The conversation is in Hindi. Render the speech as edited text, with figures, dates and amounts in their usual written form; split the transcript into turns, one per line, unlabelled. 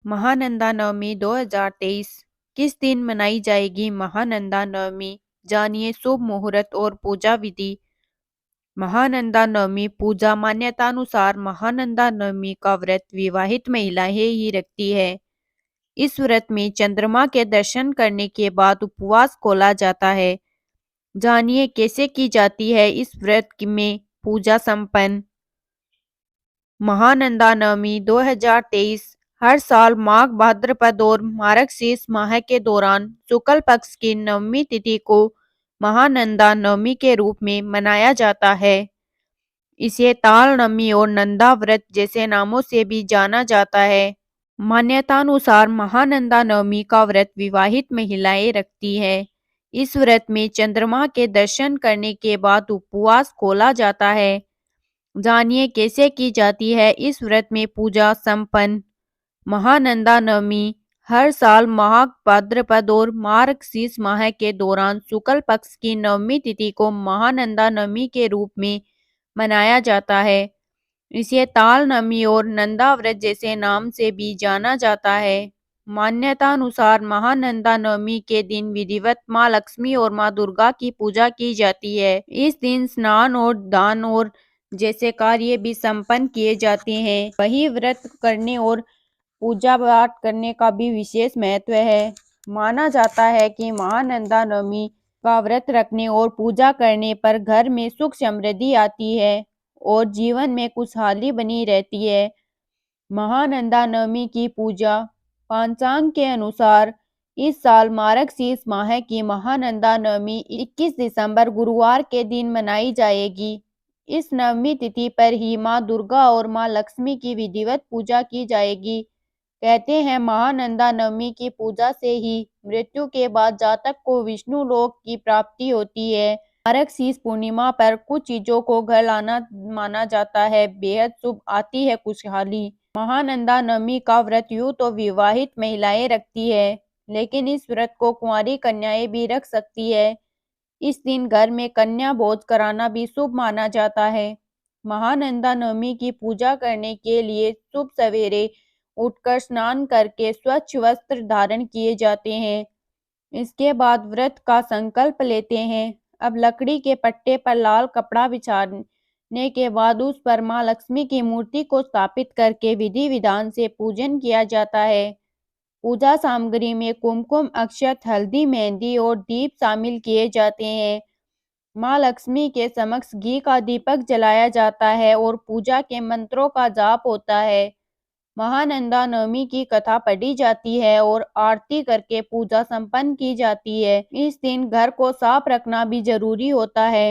महानंदा नवमी 2023 किस दिन मनाई जाएगी? महानंदा नवमी जानिए शुभ मुहूर्त और पूजा विधि। महानंदा नवमी पूजा मान्यतानुसार महानंदा नवमी का व्रत विवाहित महिलाएं ही रखती है। इस व्रत में चंद्रमा के दर्शन करने के बाद उपवास खोला जाता है। जानिए कैसे की जाती है इस व्रत में पूजा संपन्न। महानंदा नवमी 2023 हर साल माघ भाद्रपद और मार्गशीर्ष माह के दौरान शुक्ल पक्ष की नवमी तिथि को महानंदा नवमी के रूप में मनाया जाता है। इसे ताल नवमी और नंदा व्रत जैसे नामों से भी जाना जाता है। मान्यतानुसार महानंदा नवमी का व्रत विवाहित महिलाएं रखती है। इस व्रत में चंद्रमा के दर्शन करने के बाद उपवास खोला जाता है। जानिए कैसे की जाती है इस व्रत में पूजा संपन्न। महानंदा नवमी हर साल माघ भाद्रपद और मार्गशीर्ष माह के दौरान शुक्ल पक्ष की नवमी तिथि को महानंदा नवमी के रूप में मनाया जाता है। इसे ताल नवमी और नंदा व्रत जैसे नाम से भी जाना जाता है। मान्यतानुसार महानंदा नवमी के दिन विधिवत माँ लक्ष्मी और माँ दुर्गा की पूजा की जाती है। इस दिन स्नान और दान और जैसे कार्य भी संपन्न किए जाते हैं। वही व्रत करने और पूजा पाठ करने का भी विशेष महत्व है। माना जाता है कि महानंदा नवमी का व्रत रखने और पूजा करने पर घर में सुख समृद्धि आती है और जीवन में खुशहाली बनी रहती है। महानंदा नवमी की पूजा पंचांग के अनुसार इस साल मार्गशीर्ष माह की महानंदा नवमी 21 दिसंबर गुरुवार के दिन मनाई जाएगी। इस नवमी तिथि पर ही माँ दुर्गा और माँ लक्ष्मी की विधिवत पूजा की जाएगी। कहते हैं महानंदा नवमी की पूजा से ही मृत्यु के बाद जातक को विष्णु लोक की प्राप्ति होती है। मार्गशीर्ष पूर्णिमा पर कुछ चीजों को घर लाना माना जाता है, बेहद शुभ आती है खुशहाली। महानंदा नवमी का व्रत यूं तो विवाहित महिलाएं रखती है, लेकिन इस व्रत को कुंवारी कन्याएं भी रख सकती है। इस दिन घर में कन्या भोज कराना भी शुभ माना जाता है। महानंदा नवमी की पूजा करने के लिए शुभ सवेरे उठकर स्नान करके स्वच्छ वस्त्र धारण किए जाते हैं। इसके बाद व्रत का संकल्प लेते हैं। अब लकड़ी के पट्टे पर लाल कपड़ा बिछाने के बाद उस पर माँ लक्ष्मी की मूर्ति को स्थापित करके विधि विधान से पूजन किया जाता है। पूजा सामग्री में कुमकुम, अक्षत, हल्दी, मेहंदी और दीप शामिल किए जाते हैं। माँ लक्ष्मी के समक्ष घी का दीपक जलाया जाता है और पूजा के मंत्रों का जाप होता है। महानंदा नवमी की कथा पढ़ी जाती है और आरती करके पूजा संपन्न की जाती है। इस दिन घर को साफ रखना भी जरूरी होता है।